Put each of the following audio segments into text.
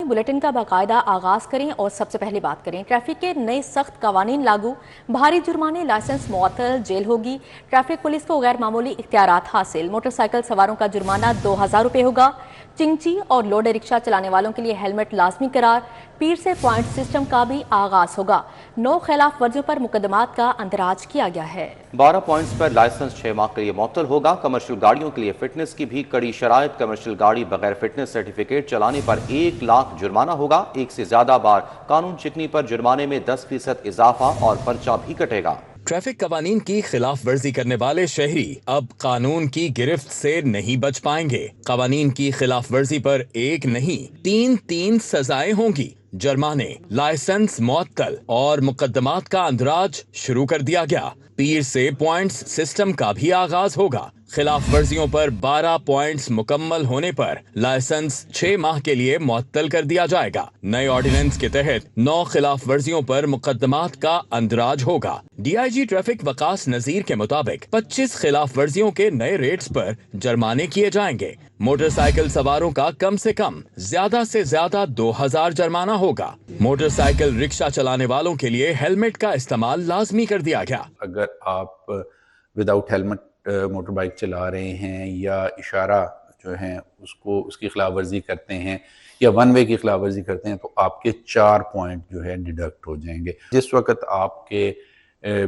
Bulletin का बाकायदा आगाज करें और सबसे पहले बात करें ट्रैफिक के नए सख्त कवानीन लागू, भारी जुर्माने, लाइसेंस मुअत्तल, जेल होगी। ट्रैफिक पुलिस को गैर मामूली इख्तियारात हासिल, मोटरसाइकिल सवारों का जुर्माना 2000 रुपये होगा। चिंची और लोडे रिक्शा चलाने वालों के लिए हेलमेट लाजमी करार, पीर से पॉइंट सिस्टम का भी आगाज होगा। 9 खिलाफ वर्जियों पर मुकदमात का अंदराज किया गया है। 12 पॉइंट्स पर लाइसेंस 6 माह के लिए मुअत्तल होगा। कमर्शियल गाड़ियों के लिए फिटनेस की भी कड़ी शराइत, कमर्शियल गाड़ी बगैर फिटनेस सर्टिफिकेट चलाने पर 1 लाख जुर्माना होगा। एक से ज्यादा बार कानून चिकनी पर जुर्माने में 10% इजाफा और पर्चा भी कटेगा। ट्रैफिक कवानीन की खिलाफ वर्जी करने वाले शहरी अब कानून की गिरफ्त से नहीं बच पाएंगे। कवानीन की खिलाफ वर्जी पर 1 नहीं 3 सजाएं होंगी। जुर्माने, लाइसेंस मुअत्तल और मुकदमात का अंदराज शुरू कर दिया गया। पीर से पॉइंट्स सिस्टम का भी आगाज होगा। खिलाफ वर्जियों पर 12 पॉइंट्स मुकम्मल होने पर लाइसेंस 6 माह के लिए मुअत्तल कर दिया जाएगा। नए ऑर्डिनेंस के तहत 9 खिलाफ वर्जियों पर मुकदमात का अंदराज होगा। DIG ट्रैफिक वकास नजीर के मुताबिक 25 खिलाफ वर्जियों के नए रेट्स पर जुर्माने किए जाएंगे। मोटरसाइकिल सवारों का कम से कम ज्यादा से ज्यादा 2000 जुर्माना होगा। मोटरसाइकिल रिक्शा चलाने वालों के लिए हेलमेट का इस्तेमाल लाजमी कर दिया गया। अगर आप विदाउट हेलमेट मोटर बाइक चला रहे हैं या इशारा जो है उसकी खिलाफ वर्जी करते हैं या वन वे की खिलाफ वर्जी करते हैं तो आपके 4 पॉइंट जो है डिडक्ट हो जाएंगे। जिस वक्त आपके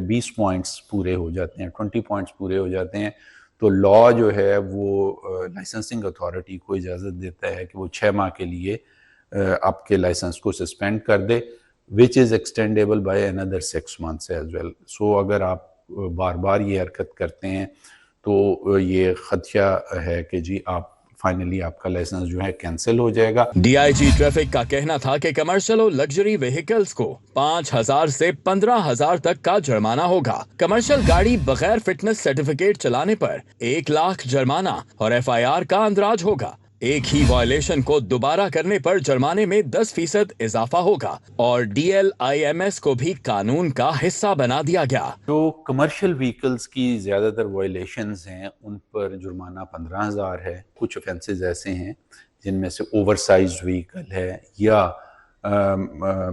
20 पॉइंट्स पूरे हो जाते हैं, 20 पॉइंट्स पूरे हो जाते हैं, तो लॉ जो है वो लाइसेंसिंग अथॉरिटी को इजाज़त देता है कि वो 6 माह के लिए आपके लाइसेंस को सस्पेंड कर दे, which is extendable by another 6 months as well. So अगर आप बार बार ये हरकत करते हैं तो ये खदशा है कि जी आप फाइनली आपका लाइसेंस जो है कैंसिल हो जाएगा। DIG ट्रैफिक का कहना था कि कमर्शियल और लग्जरी व्हीकल्स को 5000 से 15000 तक का जुर्माना होगा। कमर्शियल गाड़ी बगैर फिटनेस सर्टिफिकेट चलाने पर 1 लाख जुर्माना और FIR का अंदराज होगा। एक ही वायलेशन को दोबारा करने पर जुर्माने में 10% इजाफा होगा और DLIMS को भी कानून का हिस्सा बना दिया गया। जो कमर्शियल व्हीकल्स की ज्यादातर वायलेशंस हैं उन पर जुर्माना 15000 है। कुछ ऑफेंसेस ऐसे हैं जिनमें से ओवरसाइज्ड व्हीकल है या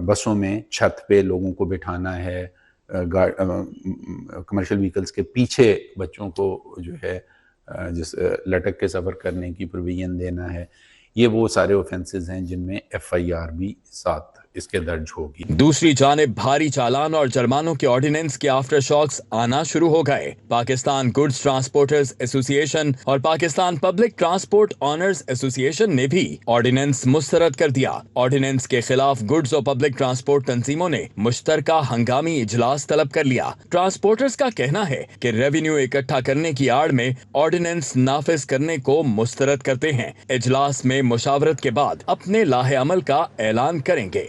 बसों में छत पे लोगों को बिठाना है, कमर्शियल व्हीकल्स के पीछे बच्चों को जो है जिस लटक के सफ़र करने की प्रोविजन देना है। ये वो सारे ऑफेंसेस हैं जिनमें FIR भी साथ इसके दर्ज होगी। दूसरी जानिब भारी चालान और जुर्मानों के ऑर्डिनेंस के आफ्टर शॉक्स आना शुरू हो गए। पाकिस्तान गुड्स ट्रांसपोर्टर्स एसोसिएशन और Pakistan public transport owners association ने भी ऑर्डिनेंस मुस्तरद कर दिया। ऑर्डिनेंस के खिलाफ गुड्स और पब्लिक ट्रांसपोर्ट तंजीमों ने मुश्तरका हंगामी इजलास तलब कर लिया। ट्रांसपोर्टर्स का कहना है कि रेवेन्यू इकट्ठा करने की आड़ में ऑर्डिनेंस नाफिज करने को मुस्तरद करते हैं। इजलास में मुशावरत के बाद अपने लाहे अमल का ऐलान करेंगे।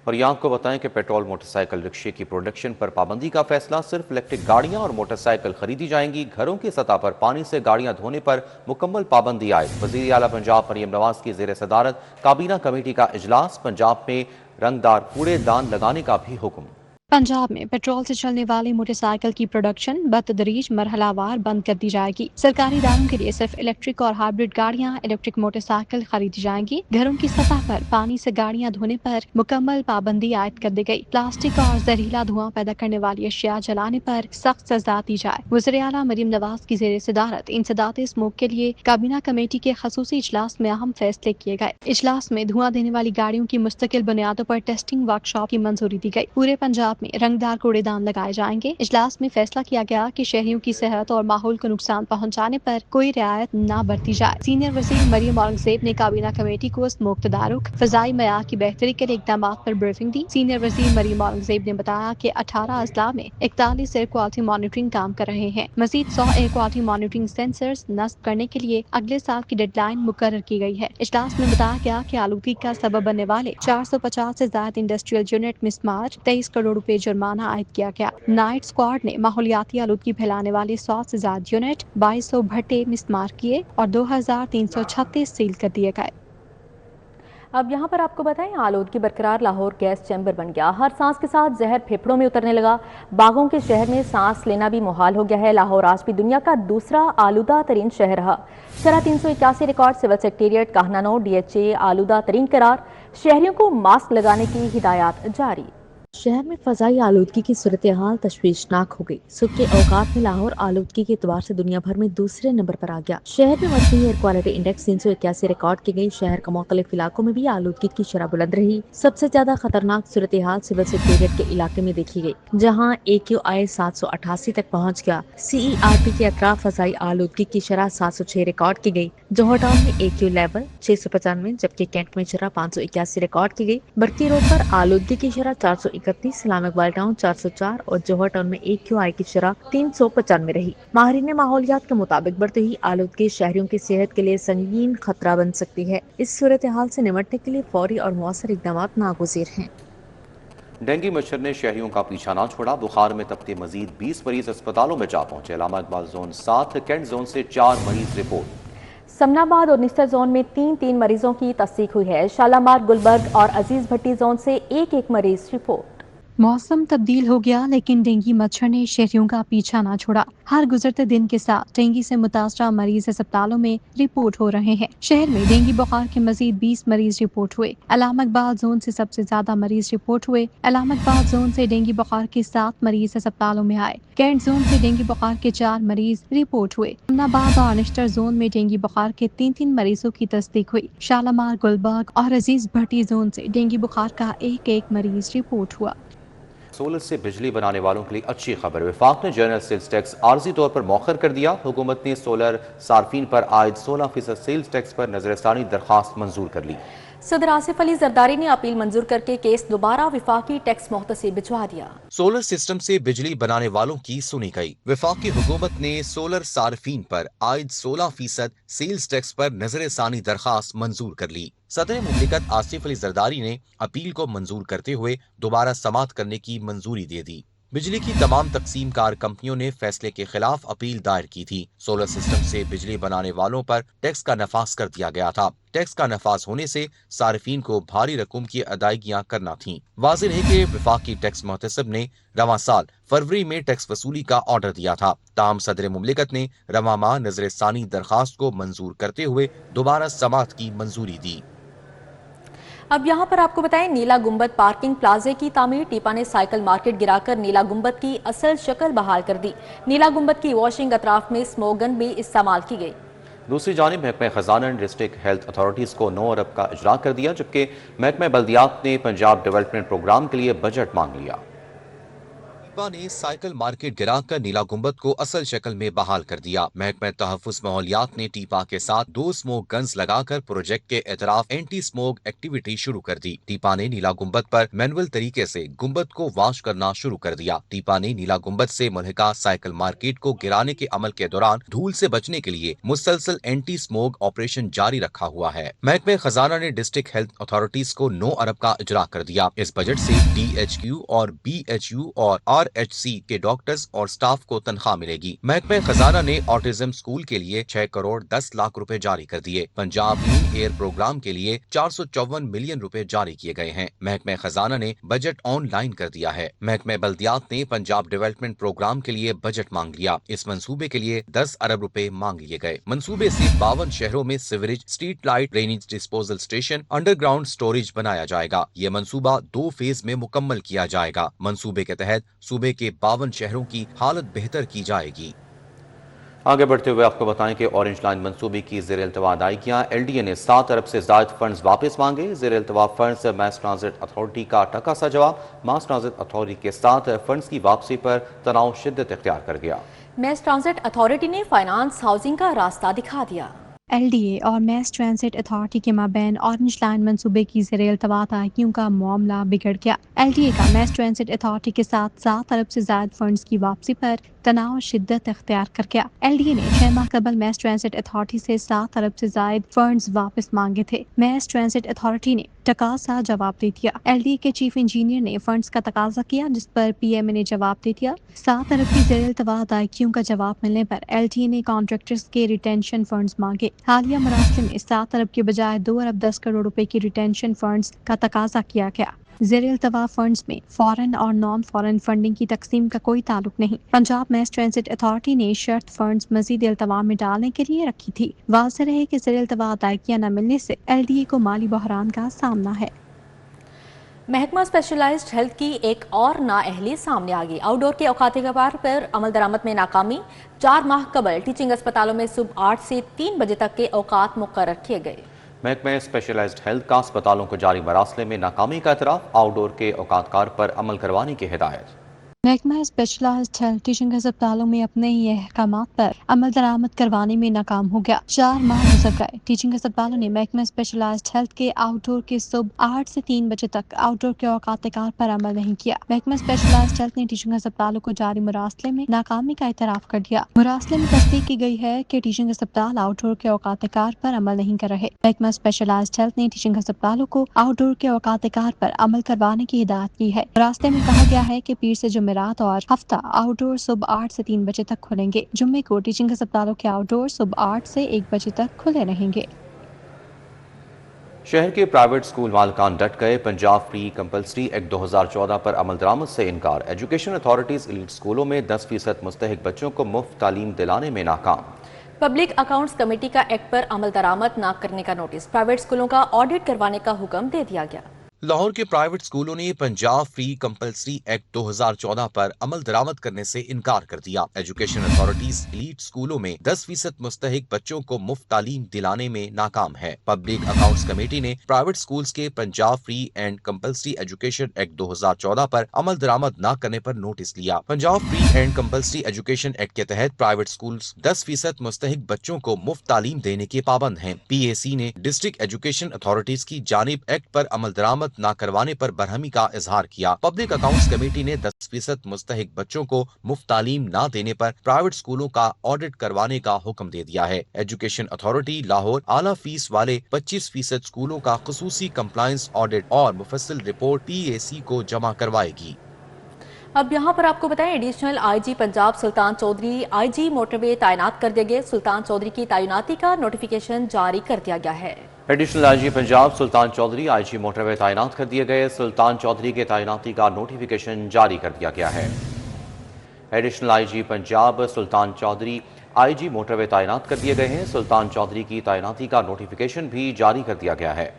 और यहाँ आपको बताएं कि पेट्रोल मोटरसाइकिल रिक्शे की प्रोडक्शन पर पाबंदी का फैसला, सिर्फ इलेक्ट्रिक गाड़ियां और मोटरसाइकिल खरीदी जाएंगी। घरों की सतह पर पानी से गाड़ियां धोने पर मुकम्मल पाबंदी आए। वज़ीर आला पंजाब मरियम नवाज की ज़ेर सदारत काबीना कमेटी का इजलास, पंजाब में रंगदार कूड़ेदान लगाने का भी हुक्म। पंजाब में पेट्रोल से चलने वाली मोटरसाइकिल की प्रोडक्शन बतदरीज मरहलावार बंद कर दी जाएगी। सरकारी इदारों के लिए सिर्फ इलेक्ट्रिक और हाइब्रिड गाड़ियां, इलेक्ट्रिक मोटरसाइकिल खरीदी जाएंगी। घरों की सतह पर पानी से गाड़ियां धोने पर मुकम्मल पाबंदी आयद कर दी गई। प्लास्टिक और जहरीला धुआं पैदा करने वाली अशिया जलाने पर सख्त सजा दी जाए। वज़ीर आला मरियम नवाज की ज़ेर सदारत इंसदाद स्मोक के लिए काबीना कमेटी के खसूसी इजलास में अहम फैसले किए गए। इजलास में धुआं देने वाली गाड़ियों की मुस्तकिल बुनियादों पर टेस्टिंग वर्कशॉप की मंजूरी दी गई। पूरे पंजाब में रंगदार कूड़ेदान लगाए जाएंगे। इजलास में फैसला किया गया कि शहरियों की सेहत और माहौल को नुकसान पहुंचाने पर कोई रियायत न बरती जाए। सीनियर वज़ीर मरियम औरंगजेब ने काबीना कमेटी को स्मोक तदारुक, फजाई मयार की बेहतरी के लिए इकदाम पर ब्रीफिंग दी। सीनियर वज़ीर मरियम औरंगजेब ने बताया कि 18 अजला में 41 एयर क्वालिटी मॉनिटरिंग काम कर रहे हैं। मजीद 100 एयर क्वालिटी मॉनिटरिंग सेंसर्स नस्ब करने के लिए अगले साल की डेडलाइन मुकर्रर की गई है। इजलास में बताया गया कि आलूगी का सबब बनने वाले 450 से ज्यादा इंडस्ट्रियल यूनिट मिसमार 23 करोड़ रुपए जुर्माना आयद किया गया। नाइट स्क्वाड ने माहौलियाती आलूदगी फैलाने वाले 100 से ज्यादा यूनिट 2200 भट्टे मिसमार किए और 2336 सील कर दिए गए। اب یہاں پر آپ کو بتائیں آلودگی برقرار، لاہور گیس چیمبر بن گیا، ہر سانس کے ساتھ زہر پھیپھڑوں میں اترنے لگا، باغوں کے شہر میں سانس لینا بھی محال ہو گیا ہے۔ لاہور آج بھی دنیا کا دوسرا آلودہ ترین شہر رہا، شرح 381 ریکارڈ، سول سیکریٹریٹ کہنانو ڈی ایچ اے آلودہ ترین قرار، شہریوں کو ماسک لگانے کی ہدایات جاری۔ شہر میں فضائی آلودگی کی صورتحال تشویشناک ہو گئی۔ صبح کے اوقات میں لاہور آلودگی کے اعتبار سے دنیا بھر میں دوسرے نمبر پر آ گیا۔ شہر میں مجموعی ایئر کوالٹی انڈیکس 381 ریکارڈ کی گئی۔ شہر کا مختلف علاقوں میں بھی آلودگی کی شرح بلند رہی۔ سب سے زیادہ خطرناک صورتحال سول سیکریٹریٹ کے علاقے میں دیکھی گئی، جہاں AQI 788 تک پہنچ گیا۔ CERP کے اطراف فضائی آلودگی کی شرح 706 ریکارڈ کی گئی۔ جوہر ٹاؤن میں AQ لیول 695، جبکہ کینٹ میں شرح 581 ریکارڈ کی گئی۔ برقی روڈ پر آلودگی کی شرح 431، اسلام اقبال ٹاؤن 404 اور جوہر ٹاؤن میں AQI کی شرح 395 رہی۔ ماہرین ماحولیات کے مطابق بڑھتی ہوئی آلودگی شہریوں کی صحت کے لیے سنگین خطرہ بن سکتی ہے۔ اس صورتحال سے نمٹنے کے لیے فوری اور مؤثر اقدامات ناگزیر ہیں۔ ڈینگی مچھر نے شہریوں کا پیچھا نہ چھوڑا، بخار میں تبتے مزید 20 مریض اسپتالوں میں جا پہنچے۔ علامہ اقبال زون 7 کینٹ زون سے 4 مریض رپورٹ۔ سمنا آباد اور نشتر زون میں 3 مریضوں کی تصدیق ہوئی ہے۔ شالامار، گلبرگ اور عزیز بھٹی زون سے ایک مریض رپورٹ۔ موسم تبدیل ہو گیا لیکن ڈینگی مچھر نے شہریوں کا پیچھا نہ چھوڑا۔ ہر گزرتے دن کے ساتھ ڈینگی سے متاثرہ مریض اسپتالوں میں رپورٹ ہو رہے ہیں۔ شہر میں ڈینگی بخار کے مزید 20 مریض رپورٹ ہوئے۔ علامہ اقبال زون سے سب سے زیادہ مریض رپورٹ ہوئے۔ علامہ اقبال زون سے ڈینگی بخار کے 7 مریض اسپتالوں میں آئے۔ کینٹ زون سے ڈینگی بخار کے 4 مریض رپورٹ ہوئے۔ سمنا آباد اور نشتر زون میں ڈینگی بخار کے 3 مریضوں کی تصدیق ہوئی۔ شالامار، گلبرگ اور عزیز بھٹی زون سے ڈینگی بخار کا ایک مریض رپورٹ ہوا۔ سولر سے بجلی بنانے والوں کے لیے اچھی خبر، وفاق نے جنرل سیلز ٹیکس عارضی طور پر مؤخر کر دیا۔ حکومت نے سولر صارفین پر عائد 16% سیلز ٹیکس پر نظر ثانی درخواست منظور کر لی۔ صدر آصف علی زرداری نے اپیل منظور کر کے کیس دوبارہ وفاقی ٹیکس محتسب بھجوا دیا۔ سولر سسٹم سے بجلی بنانے والوں کی سنی گئی۔ وفاقی حکومت نے سولر صارفین پر عائد 16% سیلز ٹیکس پر نظر ثانی درخواست منظور کر لی۔ صدر مملکت آصف علی زرداری نے اپیل کو منظور کرتے ہوئے دوبارہ سماعت کرنے کی منظوری دے دی۔ بجلی کی تمام تقسیم کار کمپنیوں نے فیصلے کے خلاف اپیل دائر کی تھی۔ سولر سسٹم سے بجلی بنانے والوں پر ٹیکس کا نفاذ کر دیا گیا تھا۔ ٹیکس کا نفاذ ہونے سے صارفین کو بھاری رقم کی ادائیگیاں کرنا تھیں۔ واضح ہے کہ وفاقی ٹیکس محتسب نے رواں سال فروری میں ٹیکس وصولی کا آرڈر دیا تھا، تاہم صدر مملکت نے رواں ماہ نظر ثانی درخواست کو منظور کرتے ہوئے دوبارہ سماعت کی منظوری دی۔ اب یہاں پر آپ کو بتائیں نیلا گنبد پارکنگ پلازے کی تعمیر، ٹیپا نے سائیکل مارکیٹ گرا کر نیلا گنبد کی اصل شکل بحال کر دی۔ نیلا گنبد کی واشنگ اطراف میں سموگن بھی استعمال کی گئی۔ دوسری جانب محکمہ خزانہ نے ڈسٹرکٹ ہیلتھ اتھارٹیز کو 9 ارب کا اجرا کر دیا، جبکہ محکمہ بلدیات نے پنجاب ڈیولپمنٹ پروگرام کے لیے بجٹ مانگ لیا۔ ٹیپا نے سائیکل مارکیٹ گرا کر نیلا گنبد کو اصل شکل میں بحال کر دیا۔ محکمہ تحفظ ماحولیات نے ٹیپا کے ساتھ 2 سموک گنز لگا کر پروجیکٹ کے اطراف اینٹی سموک ایکٹیویٹی شروع کر دی۔ ٹیپا نے نیلا گنبد پر مینول طریقے سے گنبد کو واش کرنا شروع کر دیا۔ ٹیپا نے نیلا گنبد سے ملحقہ سائیکل مارکیٹ کو گرانے کے عمل کے دوران دھول سے بچنے کے لیے مسلسل اینٹی سموک آپریشن جاری رکھا ہوا ہے۔ محکمہ خزانہ نے ڈسٹرکٹ ہیلتھ اتھارٹیز کو 9 ارب کا اجرا کر دیا۔ اس بجٹ سے DHQ اور BHU اور RHC کے ڈاکٹرز اور سٹاف کو تنخواہ ملے گی۔ محکمہ خزانہ نے آٹزم سکول کے لیے 6 کروڑ 10 لاکھ روپے جاری کر دیے۔ پنجاب کلین ایئر پروگرام کے لیے 454 ملین روپے جاری کیے گئے ہیں۔ محکمہ خزانہ نے بجٹ آن لائن کر دیا ہے۔ محکمہ بلدیات نے پنجاب ڈیولپمنٹ پروگرام کے لیے بجٹ مانگ لیا۔ اس منصوبے کے لیے 10 ارب روپے مانگ لیے گئے۔ منصوبے سے 52 شہروں میں sewerage, street light, drainage disposal station, underground storage بنایا جائے گا۔ یہ منصوبہ 2 فیز میں مکمل کیا جائے گا۔ منصوبے کے تحت صوبے کے 52 شہروں کی حالت بہتر کی جائے گی۔ آگے بڑھتے ہوئے آپ کو بتائیں کہ اورنج لائن منصوبے کی زیر التواء ادائیگیاں، LDA نے 7 ارب سے زائد فنڈز واپس مانگے۔ زیر التواء فنڈز میس ٹرانزٹ اتھارٹی کا ٹکا سا جواب، ماس ٹرانزٹ اتھارٹی کے ساتھ فنڈز کی واپسی پر تناؤ شدت اختیار کر گیا۔ میس ٹرانزٹ اتھارٹی نے فائنانس ہاؤسنگ کا راستہ دکھا دیا۔ LDA اور میس ٹرانزٹ اتھارٹی کے مابین اورنج لائن منصوبے کی زیر التواء ادائیگیوں کا معاملہ بگڑ گیا۔ LDA کا میس ٹرانزٹ اتھارٹی کے ساتھ 7 ارب سے زائد فنڈز کی واپسی پر तनाव शिद्दत इख्तियार कर गया। LDA ने 6 माह कबल मैस ट्रांसिट अथॉरिटी से 7 अरब से जायद फंड्स वापस मांगे थे। मैस ट्रांसिट अथॉरिटी ने टकासा जवाब दे दिया। LDA के चीफ इंजीनियर ने फंड्स का तकाजा किया, जिस पर PMA ने जवाब दे दिया। 7 अरब की ज़ेर-इल्तवा अदायगियों का जवाब मिलने पर LDA ने कॉन्ट्रैक्टर्स के रिटेंशन फंड्स मांगे। हालिया मरासिल में 7 अरब के बजाय 2 अरब 10 करोड़ रुपए की रिटेंशन फंड्स का तकाजा किया गया। ज़ेर-इल्तवा फंड्स में फॉरेन और नॉन फॉरेन फंडिंग की तकसीम का कोई ताल्लुक नहीं। पंजाब मैस ट्रांसिट अथॉरिटी ने शर्त फंड्स मजीद इल्तवा में डालने के लिए रखी थी। वाज़ेह रहे कि ज़ेर-इल्तवा अदायगियां न मिलने से LDA को माली बहरान का सामना है। महकमा स्पेशलाइज्ड हेल्थ की एक और नाअहली सामने आ गई। आउटडोर के औकात कबार पर अमल दरामद में नाकामी। 4 माह कबल टीचिंग अस्पतालों में सुबह 8 से 3 बजे तक के औकात मुकर्रर किए गए। महकमा स्पेशलाइज्ड हेल्थ का अस्पतालों को जारी मरासले में नाकामी का एतराफ, आउटडोर के औकातकार पर अमल करवाने की हिदायत। महकमा स्पेशलाइज्ड हेल्थ टीचिंग अस्पतालों में अपने ही अहकामात पर अमल दरामद करवाने में नाकाम हो गया। 4 माह गुजर गए। टीचिंग अस्पतालों ने महकमा स्पेशलाइज्ड हेल्थ के आउटडोर के सुबह 8 से 3 बजे तक आउटडोर के औकात कार पर अमल नहीं किया। महकमा स्पेशलाइज्ड हेल्थ ने टीचिंग अस्पतालों को जारी मुरासले में नाकामी का एतराफ कर दिया। मुरासले में तस्दीक की गई है कि टीचिंग अस्पताल आउटडोर के औकात कार पर अमल नहीं कर रहे। महकमा स्पेशलाइज्ड हेल्थ ने टीचिंग अस्पतालों को आउटडोर के औकात कार पर अमल करवाने की हिदायत की है। मुरासले में कहा गया है कि पीर से जुमेरात और हफ्ता आउटडोर सुबह 8 से 3 बजे तक खुलेंगे। जुम्मे को टीचिंग अस्पतालों के आउटडोर सुबह 8 से 1 बजे तक खुले रहेंगे। शहर के प्राइवेट स्कूल मालिकान डट गए। पंजाब फ्री कंपल्सरी एक्ट 2014 पर अमल दरामद से इनकार। एजुकेशन अथॉरिटीज एलीट स्कूलों में 10% मुस्तहिक बच्चों को मुफ्त तालीम दिलाने में नाकाम। पब्लिक अकाउंट्स कमेटी का एक्ट पर अमल दरामद न करने का नोटिस। प्राइवेट स्कूलों का ऑडिट करवाने का हुक्म दे दिया गया। लाहौर के प्राइवेट स्कूलों ने पंजाब फ्री कंपल्सरी एक्ट 2014 पर अमल दरामद करने से इनकार कर दिया। एजुकेशन अथॉरिटीज एलीट स्कूलों में 10% मुस्तहिक बच्चों को मुफ्त तालीम दिलाने में नाकाम है। पब्लिक अकाउंट्स कमेटी ने प्राइवेट स्कूल्स के Punjab free and compulsory education act 2014 पर अमल दरामद न करने पर नोटिस लिया। Punjab free and compulsory education act के तहत प्राइवेट स्कूल्स 10% मुस्तहिक बच्चों को मुफ्त तालीम देने के पाबंद हैं। PAC ने डिस्ट्रिक्ट एजुकेशन अथॉरिटीज की जानिब एक्ट पर अमल दरामद ना करवाने पर बरहमी का इजहार किया। पब्लिक अकाउंट्स कमेटी ने 10% मुस्तहिक बच्चों को मुफ्त तालीम ना देने पर प्राइवेट स्कूलों का ऑडिट करवाने का हुक्म दे दिया है। एजुकेशन अथॉरिटी लाहौर आला फीस वाले 25% स्कूलों का खुसूसी कंप्लायंस ऑडिट और मुफस्सिल रिपोर्ट PAC को जमा करवाएगी। अब यहाँ पर आपको बताएं, एडिशनल IG पंजाब सुल्तान चौधरी IG मोटरवे तैनात कर दिए गए। सुल्तान चौधरी की तैनाती का नोटिफिकेशन जारी कर दिया गया है। एडिशनल IG पंजाब सुल्तान चौधरी IG मोटरवे तैनात कर दिए गए। सुल्तान चौधरी के तैनाती का नोटिफिकेशन जारी कर दिया गया है। एडिशनल IG पंजाब सुल्तान चौधरी IG मोटरवे तैनात कर दिए गए हैं। सुल्तान चौधरी की तैनाती का नोटिफिकेशन भी जारी कर दिया गया है।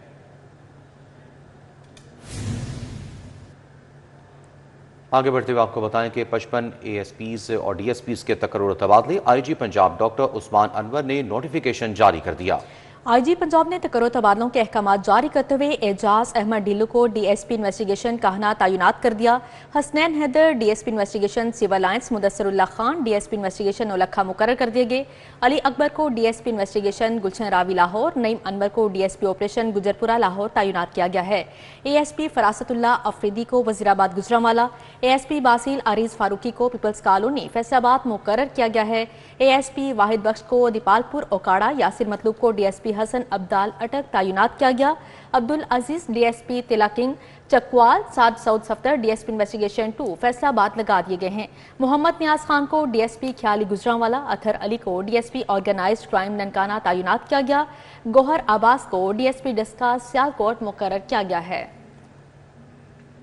आगे बढ़ते हुए आपको बताएं कि 55 ASPs और DSPs के तकर्रुर तबादले। IG पंजाब डॉक्टर उस्मान अनवर ने नोटिफिकेशन जारी कर दिया। IG पंजाब ने तकर्रुर तबादलों के अहकामात जारी करते हुए एजाज अहमद ढिल्लो को DSP इन्वेस्टिगेशन कहना तैनात कर दिया। Hasnain Haider DSP investigation civil lines, Mudassirullah Khan DSP investigation Naulakha मुकर्रर कर दिए गए। अली अकबर को DSP इन्वेस्टिगेशन गुलशन रावी लाहौर, नईम अनवर को DSP ऑपरेशन गुजरपुरा लाहौर तैनात किया गया है। ASP फरासतुल्लाह अफरीदी को वजीराबाद गुजरांवाला, ASP बासिल आरिज फारूकी को पीपल्स कॉलोनी फैसलाबाद मुकर्रर किया गया है। ASP वाहिद बख्श को दीपालपुर ओकाड़ा, यासिर मतलूब को DSP हसन अब्दाल अटक तैनात किया गया। अब्दुल अजीज DSP तिला किंग चकवाल, साद सऊद सफ्तर DSP इन्वेस्टिगेशन 2 फैसलाबाद लगा दिए गए हैं। मोहम्मद नियाज खान को DSP ख्याली गुजरांवाला, अथर अली को DSP ऑर्गेनाइज्ड क्राइम ननकाना तैनात किया गया। गोहर अब्बास को DSP डिस्का सियालकोट मुकर्रर किया गया है।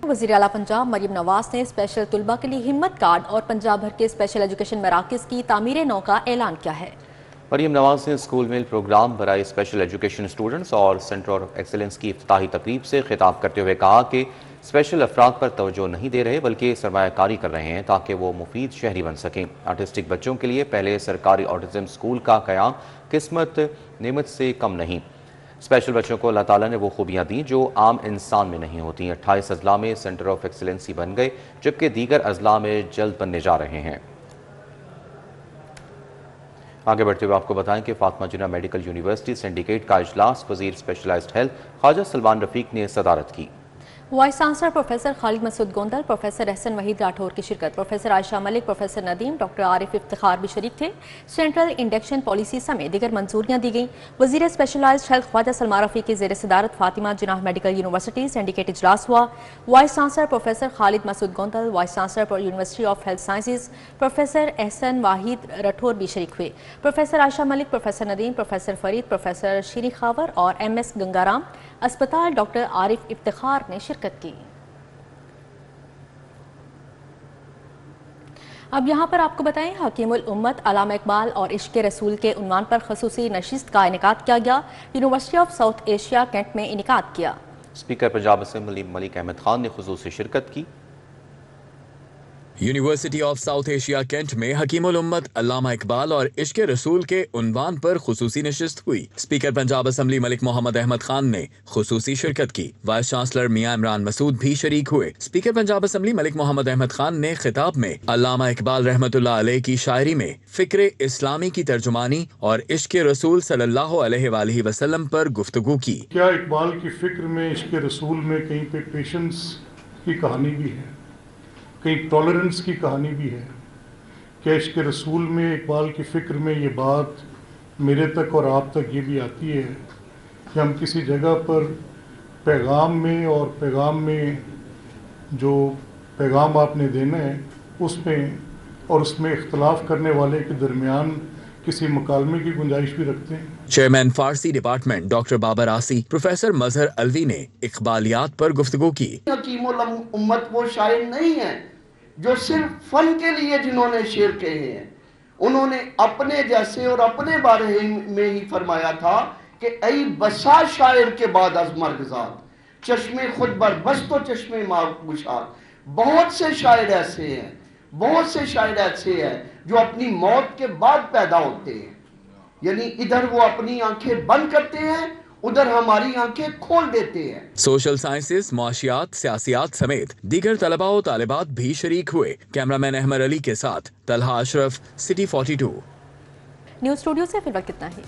वज़ीर आला पंजाब मरियम नवाज ने स्पेशल तुलबा के लिए हिम्मत कार्ड और पंजाब भर के स्पेशल एजुकेशन मराकज़ की तामीर नौ का ऐलान किया है। मरियम नवाज ने स्कूल मेल प्रोग्राम बराए स्पेशल एजुकेशन स्टूडेंट्स और सेंटर ऑफ एक्सीलेंस की इफ्तिताही तकरीब से खिताब करते हुए कहा कि स्पेशल अफराद पर तवज्जो नहीं दे रहे बल्कि सरमायाकारी कर रहे हैं ताकि वो मुफीद शहरी बन सकें। आर्टिस्टिक बच्चों के लिए पहले सरकारी ऑटिज्म स्कूल का क़याम किस्मत नेमत से कम नहीं। स्पेशल बच्चों को अल्लाह ताला ने वो खूबियाँ दी जो आम इंसान में नहीं होती। 28 अजला में सेंटर ऑफ एक्सीलेंसी बन गए जबकि दीगर अजला में जल्द बनने जा रहे हैं। आगे बढ़ते हुए आपको बताएं कि Fatima Jinnah medical university syndicate का इजलास वजीर स्पेशलाइज्ड हेल्थ ख्वाजा सलमान रफीक ने सदारत की। Vice chancellor professor Khalid Masood Gondal, professor Ahsan Waheed Rathore की शिरकत, professor Ayesha Malik, professor Nadeem, doctor Arif Iftikhar भी शरीक थे। सेंट्रल इंडक्शन पॉलिसी समेत दीगर मंजूरियाँ दी गईं। वजीर स्पेशलाइज्ड हेल्थ ख्वाजा सलमा रफ़ी की ज़ेर सदारत Fatima Jinnah medical university syndicate इजलास हुआ। Vice chancellor professor Khalid Masood Gondal, vice chancellor university of health sciences professor Ehsan Waheed Rathore भी शरीक हुए। Professor Ayesha Malik, professor Nadeem, professor Farid, professor Shiri Khawar और MS गंगाराम, अस्पताल डॉक्टर आरिफ इफ्तिखार ने शिरकत की। अब यहाँ पर आपको बताएं, हकीमुल उम्मत अल्लामा इकबाल और इश्क़ रसूल के उन्वान पर खसूसी नशिस्त का इनेकाद किया गया। University of South Asia cantt में इनेकाद किया। स्पीकर पंजाब असेंबली मलिक अहमद खान ने खुसूसी शिरकत की। University of South Asia cantt में हकीमुल उम्मत अल्लामा इकबाल और इश्क़ रसूल के उन्वान पर खुसूसी नशिस्त हुई। स्पीकर पंजाब असेंबली मलिक मोहम्मद अहमद खान ने खुसूसी शिरकत की। वाइस चांसलर मियां इमरान मसूद भी शरीक हुए। स्पीकर पंजाब असेंबली मलिक मोहम्मद अहमद खान ने खिताब में अल्लामा इकबाल रहमतुल्लाह अलैह की शायरी में फ़िक्र इस्लामी की तर्जुमानी और इश्क़ रसूल सल्लल्लाहु अलैहि वसल्लम पर गुफ्तगू की। क्या इकबाल की फ़िक्र में, इश्क़ रसूल में कहीं पे पेशेंस की कहानी भी है, कहीं टॉलरेंस की कहानी भी है? क्या इश्क़ रसूल में, इकबाल की फ़िक्र में ये बात मेरे तक और आप तक ये भी आती है कि हम किसी जगह पर पैगाम में और पैगाम में जो पैगाम आपने देना है उसमें और उसमें इख्तलाफ करने वाले के दरमियान किसी मुकालमे की गुंजाइश भी रखते हैं? चेयरमैन फारसी डिपार्टमेंट डॉक्टर बाबर आसी, प्रोफेसर मजहर अलवी ने इकबालियात पर गुफ्तगू की। हकीमुल उम्मत वो शायर नहीं है जो सिर्फ फन के लिए जिन्होंने शेर कहे हैं। उन्होंने अपने जैसे और अपने बारे में ही फरमाया था कि ऐ बसा शायर के बाद अज मर्गजात, चश्मे खुद बर बस तो चश्मे मागुशात। बहुत से शायर ऐसे हैं, बहुत से शायर ऐसे हैं जो अपनी मौत के बाद पैदा होते हैं। यानी इधर वो अपनी आंखें बंद करते हैं, उधर हमारी आंखें खोल देते हैं। सोशल साइंसेस, मुआशियात, सियासियात समेत दीगर तलबा और तालिबात भी शरीक हुए। कैमरामैन अहमद अली के साथ Talha Ashraf, city 42। News studio से फिर वक्त इतना ही।